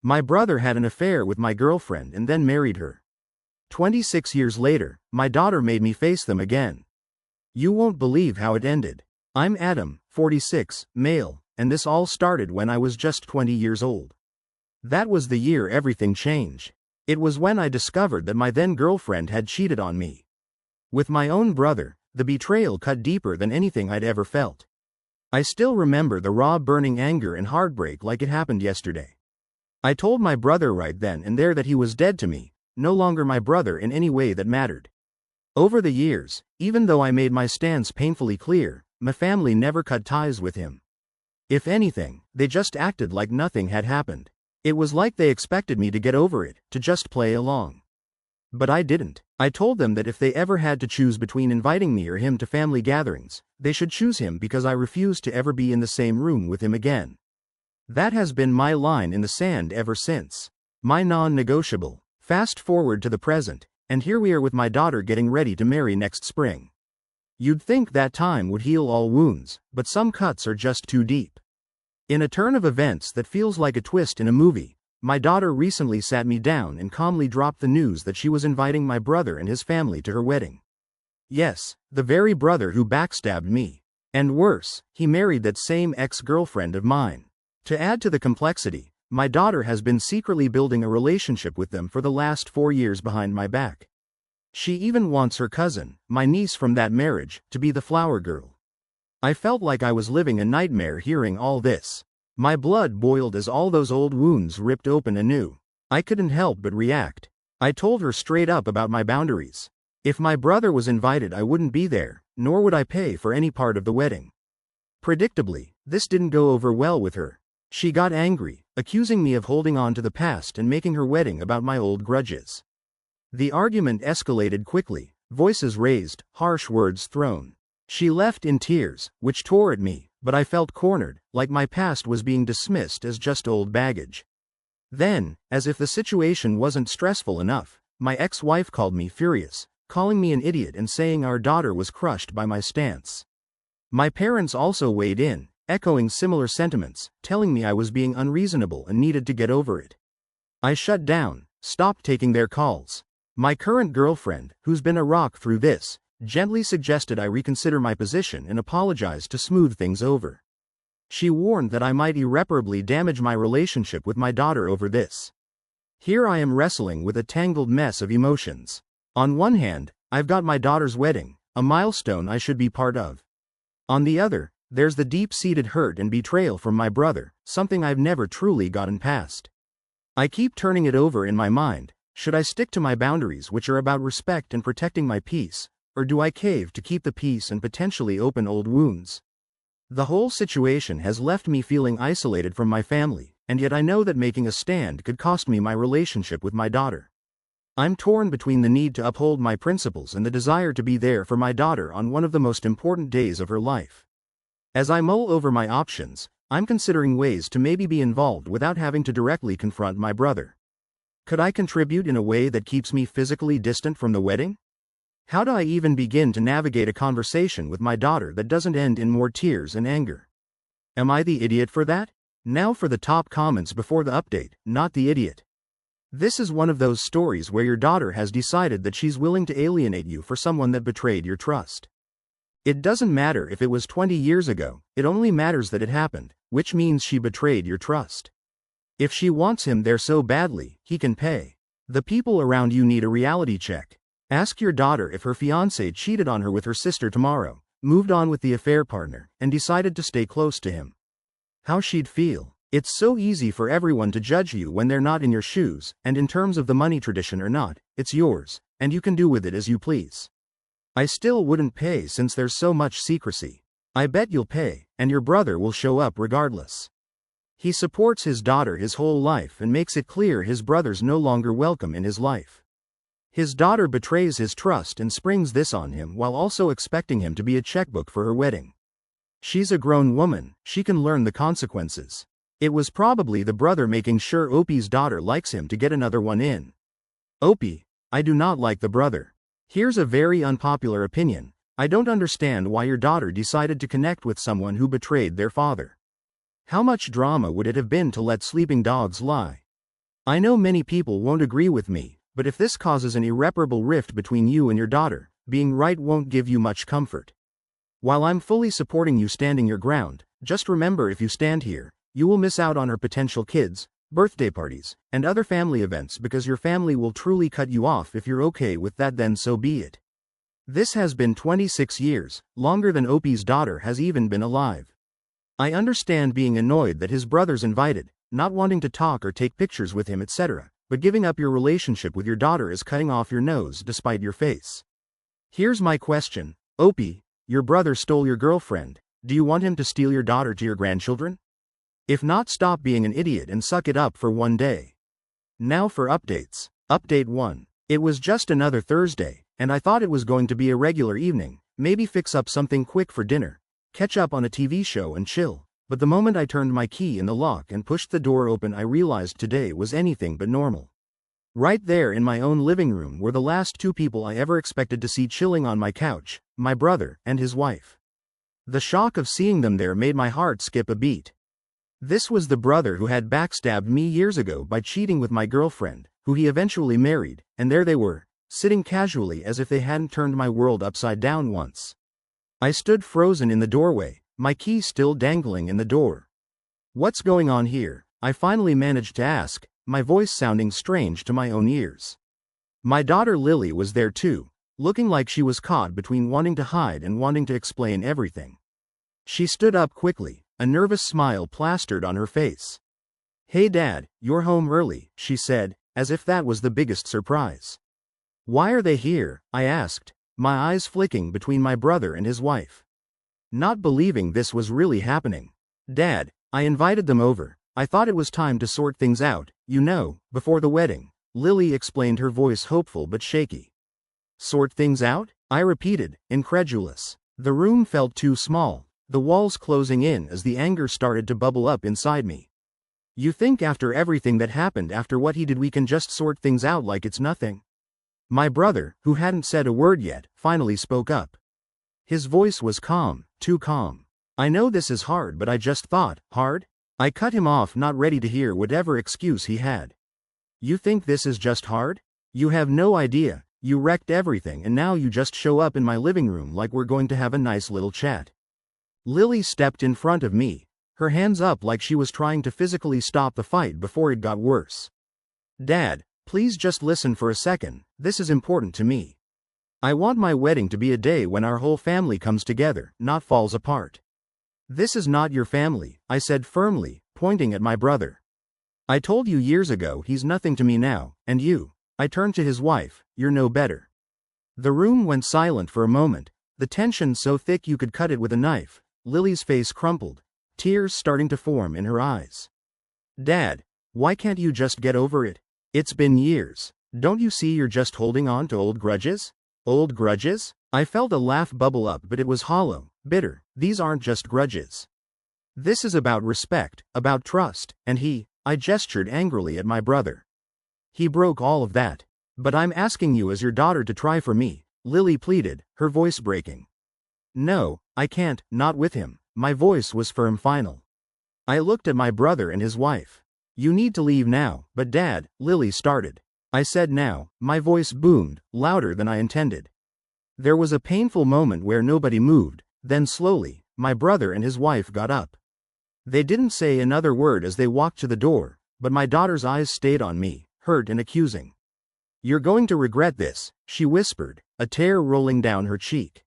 My brother had an affair with my girlfriend and then married her. 26 years later, my daughter made me face them again. You won't believe how it ended. I'm Adam, 46, male, and this all started when I was just 20 years old. That was the year everything changed. It was when I discovered that my then girlfriend had cheated on me. With my own brother, the betrayal cut deeper than anything I'd ever felt. I still remember the raw burning anger and heartbreak like it happened yesterday. I told my brother right then and there that he was dead to me, no longer my brother in any way that mattered. Over the years, even though I made my stance painfully clear, my family never cut ties with him. If anything, they just acted like nothing had happened. It was like they expected me to get over it, to just play along. But I didn't. I told them that if they ever had to choose between inviting me or him to family gatherings, they should choose him because I refused to ever be in the same room with him again. That has been my line in the sand ever since. My non-negotiable. Fast forward to the present, and here we are with my daughter getting ready to marry next spring. You'd think that time would heal all wounds, but some cuts are just too deep. In a turn of events that feels like a twist in a movie, my daughter recently sat me down and calmly dropped the news that she was inviting my brother and his family to her wedding. Yes, the very brother who backstabbed me. And worse, he married that same ex-girlfriend of mine. To add to the complexity, my daughter has been secretly building a relationship with them for the last 4 years behind my back. She even wants her cousin, my niece from that marriage, to be the flower girl. I felt like I was living a nightmare hearing all this. My blood boiled as all those old wounds ripped open anew. I couldn't help but react. I told her straight up about my boundaries. If my brother was invited, I wouldn't be there, nor would I pay for any part of the wedding. Predictably, this didn't go over well with her. She got angry, accusing me of holding on to the past and making her wedding about my old grudges. The argument escalated quickly, voices raised, harsh words thrown. She left in tears, which tore at me, but I felt cornered, like my past was being dismissed as just old baggage. Then, as if the situation wasn't stressful enough, my ex-wife called me furious, calling me an idiot and saying our daughter was crushed by my stance. My parents also weighed in, echoing similar sentiments, telling me I was being unreasonable and needed to get over it. I shut down, stopped taking their calls. My current girlfriend, who's been a rock through this, gently suggested I reconsider my position and apologize to smooth things over. She warned that I might irreparably damage my relationship with my daughter over this. Here I am wrestling with a tangled mess of emotions. On one hand, I've got my daughter's wedding, a milestone I should be part of. On the other, there's the deep-seated hurt and betrayal from my brother, something I've never truly gotten past. I keep turning it over in my mind. Should I stick to my boundaries, which are about respect and protecting my peace, or do I cave to keep the peace and potentially open old wounds? The whole situation has left me feeling isolated from my family, and yet I know that making a stand could cost me my relationship with my daughter. I'm torn between the need to uphold my principles and the desire to be there for my daughter on one of the most important days of her life. As I mull over my options, I'm considering ways to maybe be involved without having to directly confront my brother. Could I contribute in a way that keeps me physically distant from the wedding? How do I even begin to navigate a conversation with my daughter that doesn't end in more tears and anger? Am I the idiot for that? Now for the top comments before the update, not the idiot. This is one of those stories where your daughter has decided that she's willing to alienate you for someone that betrayed your trust. It doesn't matter if it was 20 years ago, it only matters that it happened, which means she betrayed your trust. If she wants him there so badly, he can pay. The people around you need a reality check. Ask your daughter if her fiancé cheated on her with her sister tomorrow, moved on with the affair partner, and decided to stay close to him. How she'd feel. It's so easy for everyone to judge you when they're not in your shoes, and in terms of the money tradition or not, it's yours, and you can do with it as you please. I still wouldn't pay since there's so much secrecy. I bet you'll pay, and your brother will show up regardless. He supports his daughter his whole life and makes it clear his brother's no longer welcome in his life. His daughter betrays his trust and springs this on him while also expecting him to be a checkbook for her wedding. She's a grown woman, she can learn the consequences. It was probably the brother making sure Opie's daughter likes him to get another one in. Opie, I do not like the brother. Here's a very unpopular opinion. I don't understand why your daughter decided to connect with someone who betrayed their father. How much drama would it have been to let sleeping dogs lie? I know many people won't agree with me, but if this causes an irreparable rift between you and your daughter, being right won't give you much comfort. While I'm fully supporting you standing your ground, just remember if you stand here, you will miss out on her potential kids, birthday parties, and other family events because your family will truly cut you off. If you're okay with that, then so be it. This has been 26 years, longer than Opie's daughter has even been alive. I understand being annoyed that his brother's invited, not wanting to talk or take pictures with him, etc., but giving up your relationship with your daughter is cutting off your nose despite your face. Here's my question, Opie, your brother stole your girlfriend, do you want him to steal your daughter to your grandchildren? If not, stop being an idiot and suck it up for one day. Now for updates. Update 1. It was just another Thursday, and I thought it was going to be a regular evening, maybe fix up something quick for dinner, catch up on a TV show and chill, but the moment I turned my key in the lock and pushed the door open, I realized today was anything but normal. Right there in my own living room were the last two people I ever expected to see chilling on my couch, my brother and his wife. The shock of seeing them there made my heart skip a beat. This was the brother who had backstabbed me years ago by cheating with my girlfriend, who he eventually married, and there they were, sitting casually as if they hadn't turned my world upside down once. I stood frozen in the doorway, my key still dangling in the door. What's going on here? I finally managed to ask, my voice sounding strange to my own ears. My daughter Lily was there too, looking like she was caught between wanting to hide and wanting to explain everything. She stood up quickly, a nervous smile plastered on her face. "Hey Dad, you're home early," she said, as if that was the biggest surprise. "Why are they here?" I asked, my eyes flicking between my brother and his wife. Not believing this was really happening. "Dad, I invited them over. I thought it was time to sort things out, you know, before the wedding," Lily explained, her voice hopeful but shaky. "Sort things out?" I repeated, incredulous. The room felt too small, the walls closing in as the anger started to bubble up inside me. "You think after everything that happened, after what he did, we can just sort things out like it's nothing?" My brother, who hadn't said a word yet, finally spoke up. His voice was calm, too calm. "I know this is hard, but I just thought." "Hard?" I cut him off, not ready to hear whatever excuse he had. "You think this is just hard? You have no idea, you wrecked everything and now you just show up in my living room like we're going to have a nice little chat." Lily stepped in front of me, her hands up like she was trying to physically stop the fight before it got worse. "Dad, please just listen for a second, this is important to me. I want my wedding to be a day when our whole family comes together, not falls apart. This is not your family," I said firmly, pointing at my brother. "I told you years ago he's nothing to me now, and you," I turned to his wife, "you're no better." The room went silent for a moment, the tension so thick you could cut it with a knife. Lily's face crumpled, tears starting to form in her eyes. "Dad, why can't you just get over it? It's been years. Don't you see you're just holding on to old grudges?" "Old grudges?" I felt a laugh bubble up, but it was hollow, bitter. "These aren't just grudges. This is about respect, about trust, and I gestured angrily at my brother. "He broke all of that. But I'm asking you as your daughter to try for me," Lily pleaded, her voice breaking. "No, I can't, not with him." My voice was firm, final. I looked at my brother and his wife. "You need to leave now." "But Dad," Lily started. I said now, my voice boomed, louder than I intended. There was a painful moment where nobody moved, then slowly, my brother and his wife got up. They didn't say another word as they walked to the door, but my daughter's eyes stayed on me, hurt and accusing. "You're going to regret this," she whispered, a tear rolling down her cheek.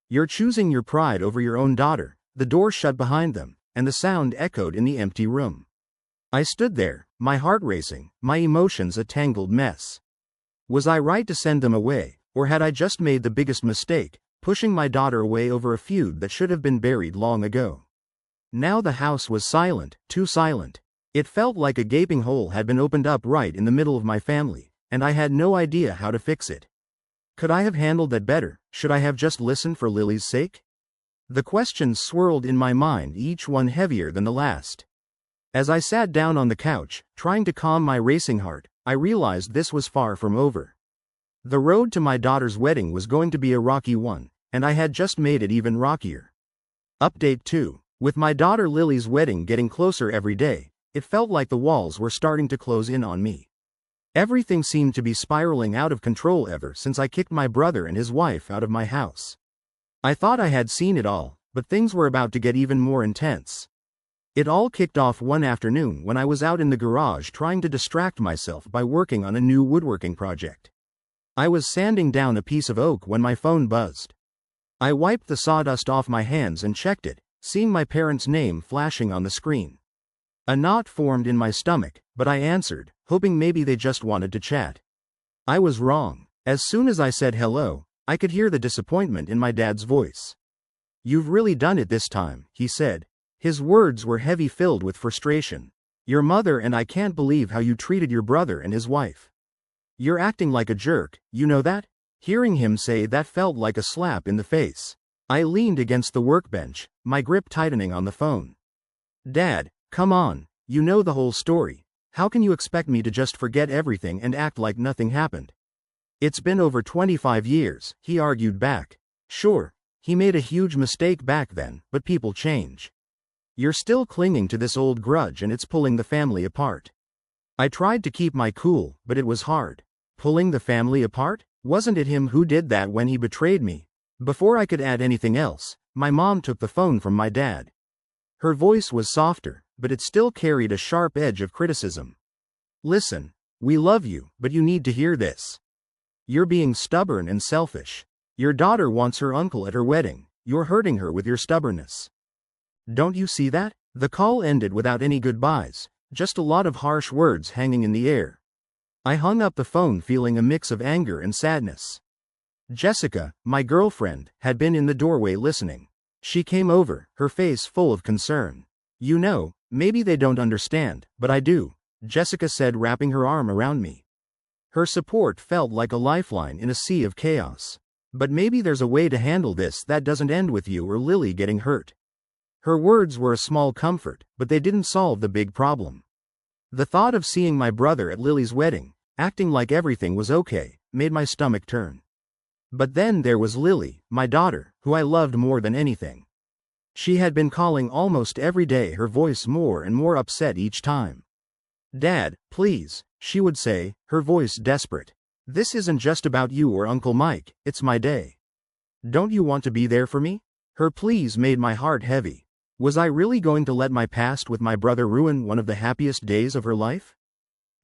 "You're choosing your pride over your own daughter." The door shut behind them, and the sound echoed in the empty room. I stood there, my heart racing, my emotions a tangled mess. Was I right to send them away, or had I just made the biggest mistake, pushing my daughter away over a feud that should have been buried long ago? Now the house was silent, too silent. It felt like a gaping hole had been opened up right in the middle of my family, and I had no idea how to fix it. Could I have handled that better? Should I have just listened for Lily's sake? The questions swirled in my mind, each one heavier than the last. As I sat down on the couch, trying to calm my racing heart, I realized this was far from over. The road to my daughter's wedding was going to be a rocky one, and I had just made it even rockier. Update 2. With my daughter Lily's wedding getting closer every day, it felt like the walls were starting to close in on me. Everything seemed to be spiraling out of control ever since I kicked my brother and his wife out of my house. I thought I had seen it all, but things were about to get even more intense. It all kicked off one afternoon when I was out in the garage trying to distract myself by working on a new woodworking project. I was sanding down a piece of oak when my phone buzzed. I wiped the sawdust off my hands and checked it, seeing my parents' name flashing on the screen. A knot formed in my stomach, but I answered, hoping maybe they just wanted to chat. I was wrong. As soon as I said hello, I could hear the disappointment in my dad's voice. "You've really done it this time," he said. His words were heavy, filled with frustration. "Your mother and I can't believe how you treated your brother and his wife. You're acting like a jerk, you know that?" Hearing him say that felt like a slap in the face. I leaned against the workbench, my grip tightening on the phone. "Dad, come on, you know the whole story. How can you expect me to just forget everything and act like nothing happened?" "It's been over 25 years, he argued back. "Sure, he made a huge mistake back then, but people change. You're still clinging to this old grudge and it's pulling the family apart." I tried to keep my cool, but it was hard. Pulling the family apart? Wasn't it him who did that when he betrayed me? Before I could add anything else, my mom took the phone from my dad. Her voice was softer, but it still carried a sharp edge of criticism. "Listen, we love you, but you need to hear this. You're being stubborn and selfish. Your daughter wants her uncle at her wedding. You're hurting her with your stubbornness. Don't you see that?" The call ended without any goodbyes, just a lot of harsh words hanging in the air. I hung up the phone feeling a mix of anger and sadness. Jessica, my girlfriend, had been in the doorway listening. She came over, her face full of concern. "You know, maybe they don't understand, but I do," Jessica said, wrapping her arm around me. Her support felt like a lifeline in a sea of chaos. "But maybe there's a way to handle this that doesn't end with you or Lily getting hurt." Her words were a small comfort, but they didn't solve the big problem. The thought of seeing my brother at Lily's wedding, acting like everything was okay, made my stomach turn. But then there was Lily, my daughter, who I loved more than anything. She had been calling almost every day, her voice more and more upset each time. "Dad, please," she would say, her voice desperate. "This isn't just about you or Uncle Mike, it's my day. Don't you want to be there for me?" Her pleas made my heart heavy. Was I really going to let my past with my brother ruin one of the happiest days of her life?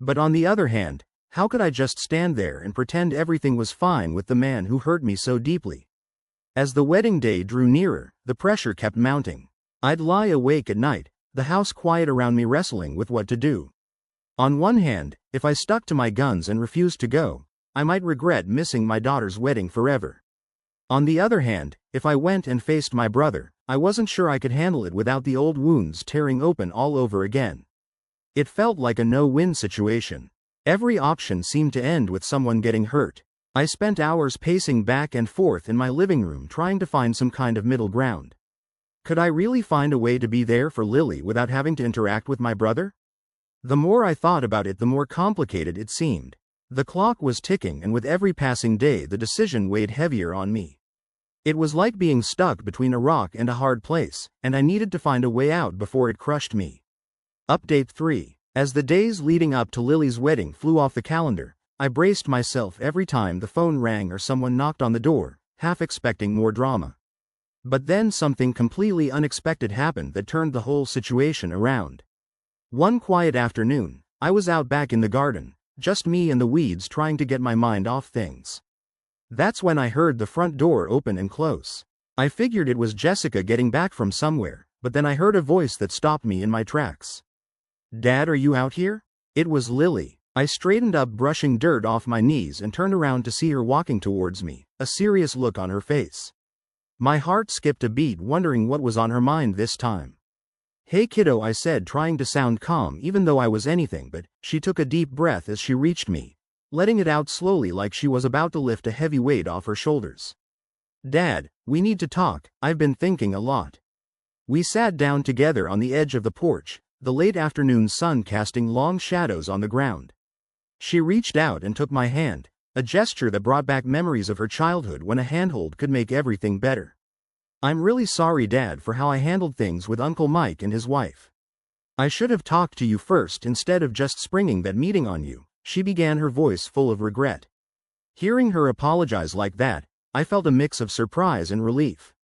But on the other hand, how could I just stand there and pretend everything was fine with the man who hurt me so deeply? As the wedding day drew nearer, the pressure kept mounting. I'd lie awake at night, the house quiet around me, wrestling with what to do. On one hand, if I stuck to my guns and refused to go, I might regret missing my daughter's wedding forever. On the other hand, if I went and faced my brother, I wasn't sure I could handle it without the old wounds tearing open all over again. It felt like a no-win situation. Every option seemed to end with someone getting hurt. I spent hours pacing back and forth in my living room trying to find some kind of middle ground. Could I really find a way to be there for Lily without having to interact with my brother? The more I thought about it, the more complicated it seemed. The clock was ticking, and with every passing day the decision weighed heavier on me. It was like being stuck between a rock and a hard place, and I needed to find a way out before it crushed me. Update 3. As the days leading up to Lily's wedding flew off the calendar, I braced myself every time the phone rang or someone knocked on the door, half expecting more drama. But then something completely unexpected happened that turned the whole situation around. One quiet afternoon, I was out back in the garden, just me and the weeds, trying to get my mind off things. That's when I heard the front door open and close. I figured it was Jessica getting back from somewhere, but then I heard a voice that stopped me in my tracks. "Dad, are you out here?" It was Lily. I straightened up, brushing dirt off my knees, and turned around to see her walking towards me, a serious look on her face. My heart skipped a beat, wondering what was on her mind this time. "Hey kiddo," I said, trying to sound calm even though I was anything but. She took a deep breath as she reached me, letting it out slowly like she was about to lift a heavy weight off her shoulders. "Dad, we need to talk, I've been thinking a lot." We sat down together on the edge of the porch, the late afternoon sun casting long shadows on the ground. She reached out and took my hand, a gesture that brought back memories of her childhood when a handhold could make everything better. "I'm really sorry, Dad, for how I handled things with Uncle Mike and his wife. I should have talked to you first instead of just springing that meeting on you, she began, her voice full of regret. Hearing her apologize like that, I felt a mix of surprise and relief.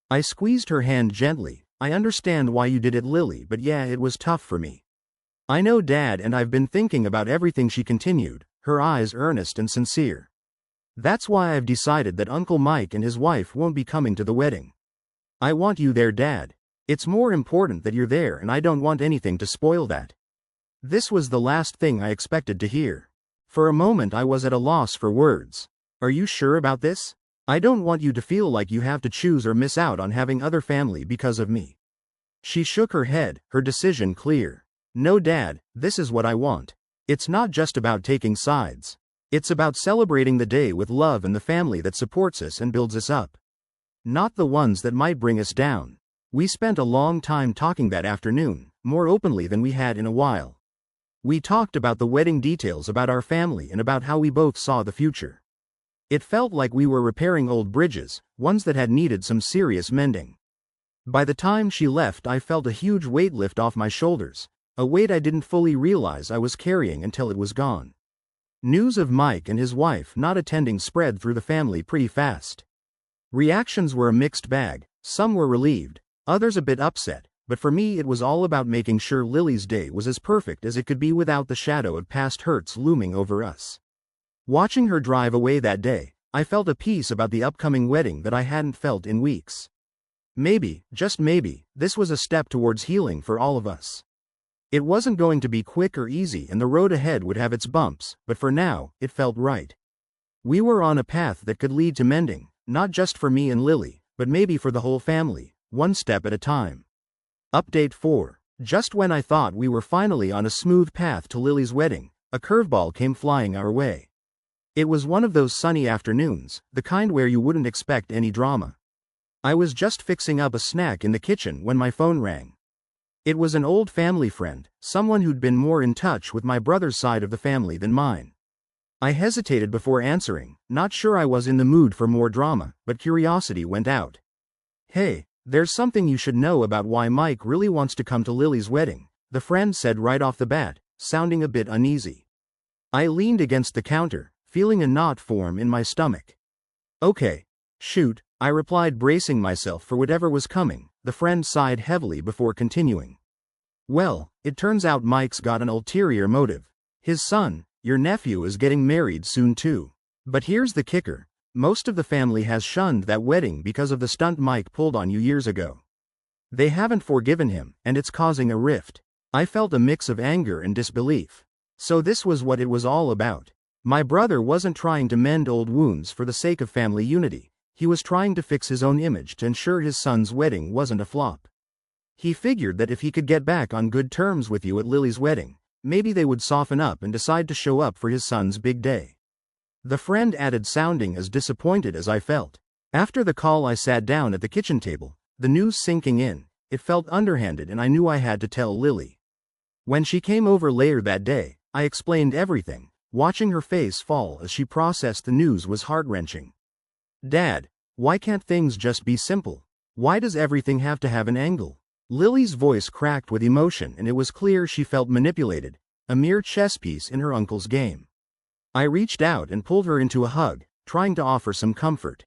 I squeezed her hand gently. I understand why you did it, Lily, but yeah, it was tough for me. I know, Dad, and I've been thinking about everything, she continued, her eyes earnest and sincere. That's why I've decided that Uncle Mike and his wife won't be coming to the wedding. I want you there, Dad. It's more important that you're there, and I don't want anything to spoil that. This was the last thing I expected to hear. For a moment I was at a loss for words. Are you sure about this? I don't want you to feel like you have to choose or miss out on having other family because of me. She shook her head, her decision clear. No, Dad, this is what I want. It's not just about taking sides. It's about celebrating the day with love and the family that supports us and builds us up. Not the ones that might bring us down. We spent a long time talking that afternoon, more openly than we had in a while. We talked about the wedding details, about our family, and about how we both saw the future. It felt like we were repairing old bridges, ones that had needed some serious mending. By the time she left, I felt a huge weight lift off my shoulders. A weight I didn't fully realize I was carrying until it was gone. News of Mike and his wife not attending spread through the family pretty fast. Reactions were a mixed bag. Some were relieved, others a bit upset, but for me it was all about making sure Lily's day was as perfect as it could be without the shadow of past hurts looming over us. Watching her drive away that day, I felt a peace about the upcoming wedding that I hadn't felt in weeks. Maybe, just maybe, this was a step towards healing for all of us. It wasn't going to be quick or easy, and the road ahead would have its bumps, but for now, it felt right. We were on a path that could lead to mending, not just for me and Lily, but maybe for the whole family, one step at a time. Update 4. Just when I thought we were finally on a smooth path to Lily's wedding, a curveball came flying our way. It was one of those sunny afternoons, the kind where you wouldn't expect any drama. I was just fixing up a snack in the kitchen when my phone rang. It was an old family friend, someone who'd been more in touch with my brother's side of the family than mine. I hesitated before answering, not sure I was in the mood for more drama, but curiosity went out. Hey, there's something you should know about why Mike really wants to come to Lily's wedding, the friend said right off the bat, sounding a bit uneasy. I leaned against the counter, feeling a knot form in my stomach. Okay. Shoot, I replied, bracing myself for whatever was coming. The friend sighed heavily before continuing. Well, it turns out Mike's got an ulterior motive. His son, your nephew, is getting married soon too. But here's the kicker. Most of the family has shunned that wedding because of the stunt Mike pulled on you years ago. They haven't forgiven him, and it's causing a rift. I felt a mix of anger and disbelief. So this was what it was all about. My brother wasn't trying to mend old wounds for the sake of family unity. He was trying to fix his own image to ensure his son's wedding wasn't a flop. He figured that if he could get back on good terms with you at Lily's wedding, maybe they would soften up and decide to show up for his son's big day. The friend added, sounding as disappointed as I felt. After the call, I sat down at the kitchen table, the news sinking in. It felt underhanded, and I knew I had to tell Lily. When she came over later that day, I explained everything. Watching her face fall as she processed the news was heart-wrenching. Dad, why can't things just be simple? Why does everything have to have an angle? Lily's voice cracked with emotion, and it was clear she felt manipulated, a mere chess piece in her uncle's game. I reached out and pulled her into a hug, trying to offer some comfort.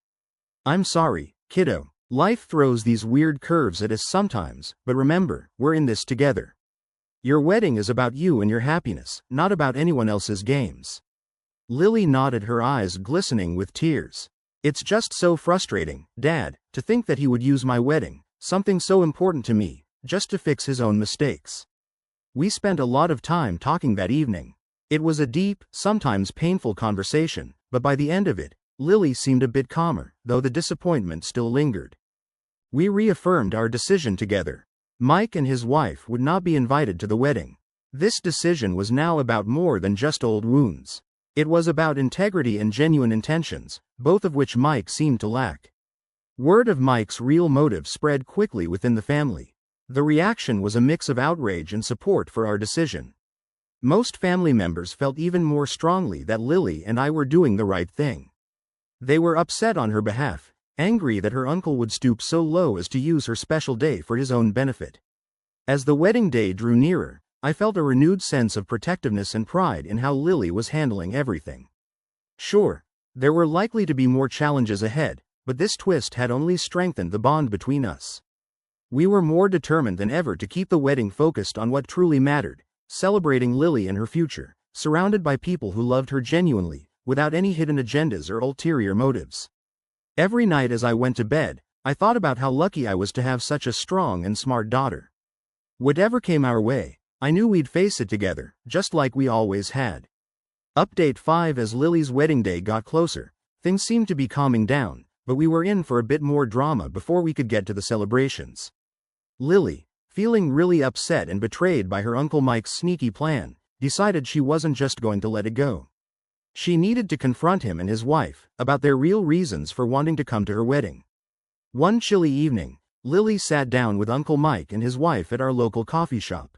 I'm sorry, kiddo. Life throws these weird curves at us sometimes, but remember, we're in this together. Your wedding is about you and your happiness, not about anyone else's games. Lily nodded, her eyes glistening with tears. It's just so frustrating, Dad, to think that he would use my wedding, something so important to me, just to fix his own mistakes. We spent a lot of time talking that evening. It was a deep, sometimes painful conversation, but by the end of it, Lily seemed a bit calmer, though the disappointment still lingered. We reaffirmed our decision together. Mike and his wife would not be invited to the wedding. This decision was now about more than just old wounds. It was about integrity and genuine intentions, both of which Mike seemed to lack. Word of Mike's real motive spread quickly within the family. The reaction was a mix of outrage and support for our decision. Most family members felt even more strongly that Lily and I were doing the right thing. They were upset on her behalf, angry that her uncle would stoop so low as to use her special day for his own benefit. As the wedding day drew nearer, I felt a renewed sense of protectiveness and pride in how Lily was handling everything. Sure, there were likely to be more challenges ahead, but this twist had only strengthened the bond between us. We were more determined than ever to keep the wedding focused on what truly mattered, celebrating Lily and her future, surrounded by people who loved her genuinely, without any hidden agendas or ulterior motives. Every night as I went to bed, I thought about how lucky I was to have such a strong and smart daughter. Whatever came our way, I knew we'd face it together, just like we always had. Update 5. As Lily's wedding day got closer, things seemed to be calming down, but we were in for a bit more drama before we could get to the celebrations. Lily, feeling really upset and betrayed by her Uncle Mike's sneaky plan, decided she wasn't just going to let it go. She needed to confront him and his wife about their real reasons for wanting to come to her wedding. One chilly evening, Lily sat down with Uncle Mike and his wife at our local coffee shop.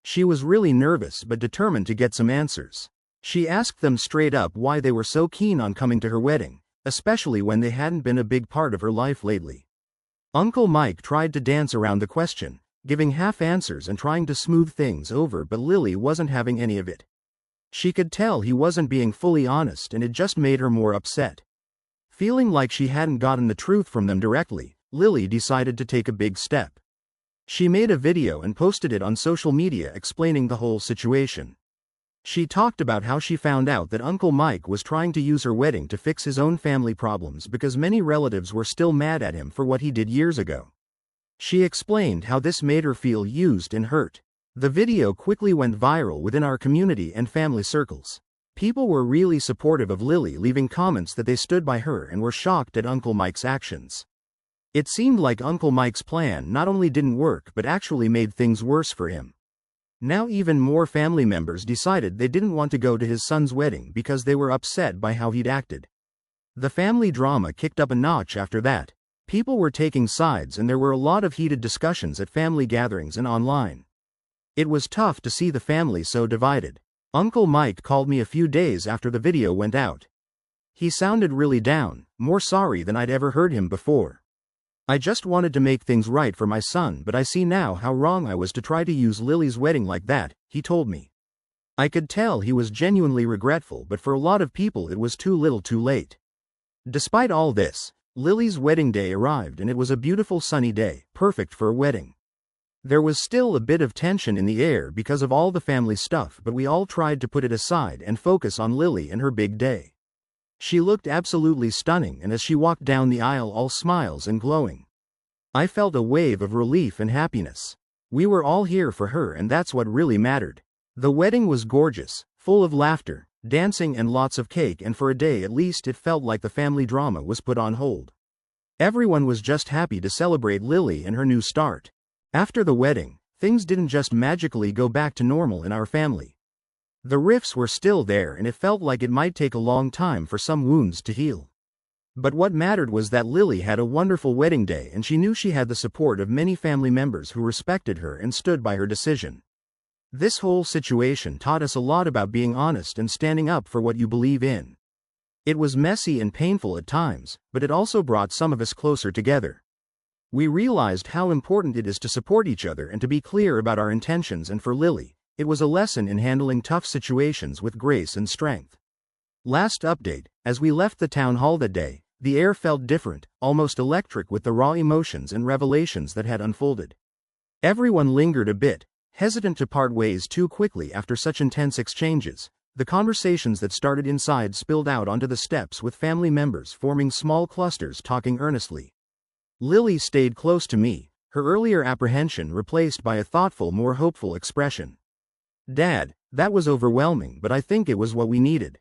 She was really nervous but determined to get some answers. She asked them straight up why they were so keen on coming to her wedding, especially when they hadn't been a big part of her life lately. Uncle Mike tried to dance around the question, giving half answers and trying to smooth things over, but Lily wasn't having any of it. She could tell he wasn't being fully honest, and it just made her more upset. Feeling like she hadn't gotten the truth from them directly, Lily decided to take a big step. She made a video and posted it on social media explaining the whole situation. She talked about how she found out that Uncle Mike was trying to use her wedding to fix his own family problems because many relatives were still mad at him for what he did years ago. She explained how this made her feel used and hurt. The video quickly went viral within our community and family circles. People were really supportive of Lily, leaving comments that they stood by her and were shocked at Uncle Mike's actions. It seemed like Uncle Mike's plan not only didn't work but actually made things worse for him. Now even more family members decided they didn't want to go to his son's wedding because they were upset by how he'd acted. The family drama kicked up a notch after that. People were taking sides and there were a lot of heated discussions at family gatherings and online. It was tough to see the family so divided. Uncle Mike called me a few days after the video went out. He sounded really down, more sorry than I'd ever heard him before. I just wanted to make things right for my son, but I see now how wrong I was to try to use Lily's wedding like that, he told me. I could tell he was genuinely regretful, but for a lot of people it was too little too late. Despite all this, Lily's wedding day arrived and it was a beautiful sunny day, perfect for a wedding. There was still a bit of tension in the air because of all the family stuff, but we all tried to put it aside and focus on Lily and her big day. She looked absolutely stunning, and as she walked down the aisle all smiles and glowing, I felt a wave of relief and happiness. We were all here for her, and that's what really mattered. The wedding was gorgeous, full of laughter, dancing and lots of cake, and for a day at least it felt like the family drama was put on hold. Everyone was just happy to celebrate Lily and her new start. After the wedding, things didn't just magically go back to normal in our family. The rifts were still there and it felt like it might take a long time for some wounds to heal. But what mattered was that Lily had a wonderful wedding day and she knew she had the support of many family members who respected her and stood by her decision. This whole situation taught us a lot about being honest and standing up for what you believe in. It was messy and painful at times, but it also brought some of us closer together. We realized how important it is to support each other and to be clear about our intentions, and for Lily, it was a lesson in handling tough situations with grace and strength. Last update, as we left the town hall that day, the air felt different, almost electric with the raw emotions and revelations that had unfolded. Everyone lingered a bit, hesitant to part ways too quickly after such intense exchanges. The conversations that started inside spilled out onto the steps, with family members forming small clusters talking earnestly. Lily stayed close to me, her earlier apprehension replaced by a thoughtful, more hopeful expression. "Dad, that was overwhelming, but I think it was what we needed.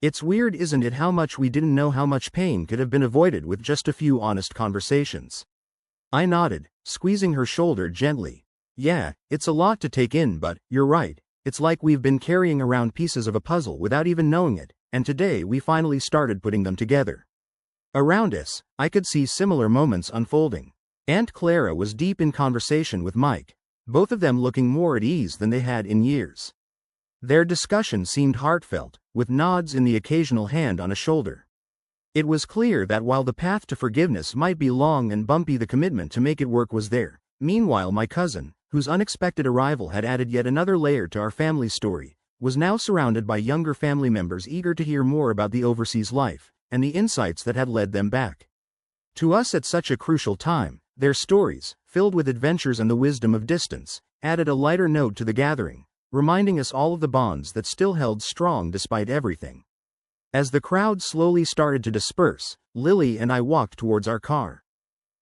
It's weird, isn't it, how much we didn't know how much pain could have been avoided with just a few honest conversations?" I nodded, squeezing her shoulder gently. "Yeah, it's a lot to take in, but you're right. It's like we've been carrying around pieces of a puzzle without even knowing it, and today we finally started putting them together." Around us, I could see similar moments unfolding. Aunt Clara was deep in conversation with Mike, both of them looking more at ease than they had in years. Their discussion seemed heartfelt, with nods and the occasional hand on a shoulder. It was clear that while the path to forgiveness might be long and bumpy, the commitment to make it work was there. Meanwhile, my cousin, whose unexpected arrival had added yet another layer to our family story, was now surrounded by younger family members eager to hear more about the overseas life, and the insights that had led them back. To us at such a crucial time, their stories, filled with adventures and the wisdom of distance, added a lighter note to the gathering, reminding us all of the bonds that still held strong despite everything. As the crowd slowly started to disperse, Lily and I walked towards our car.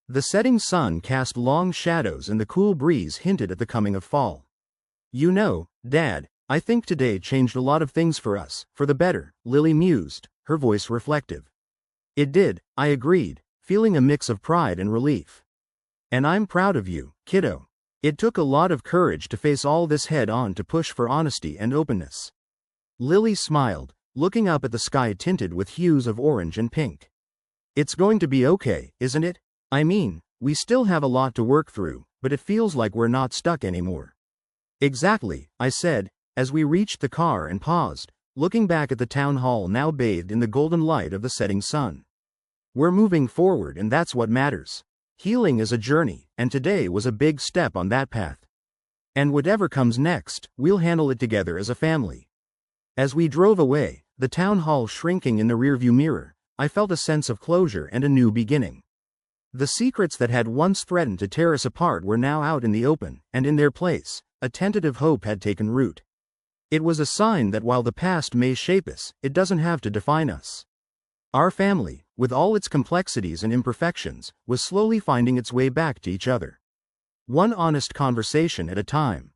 The setting sun cast long shadows and the cool breeze hinted at the coming of fall. "You know, Dad, I think today changed a lot of things for us, for the better," Lily mused, her voice reflective. "It did," I agreed, feeling a mix of pride and relief. "And I'm proud of you, kiddo. It took a lot of courage to face all this head on, to push for honesty and openness." Lily smiled, looking up at the sky tinted with hues of orange and pink. "It's going to be okay, isn't it? I mean, we still have a lot to work through, but it feels like we're not stuck anymore." "Exactly," I said, as we reached the car and paused, looking back at the town hall now bathed in the golden light of the setting sun. "We're moving forward, and that's what matters. Healing is a journey, and today was a big step on that path. And whatever comes next, we'll handle it together as a family." As we drove away, the town hall shrinking in the rearview mirror, I felt a sense of closure and a new beginning. The secrets that had once threatened to tear us apart were now out in the open, and in their place, a tentative hope had taken root. It was a sign that while the past may shape us, it doesn't have to define us. Our family, with all its complexities and imperfections, was slowly finding its way back to each other. One honest conversation at a time.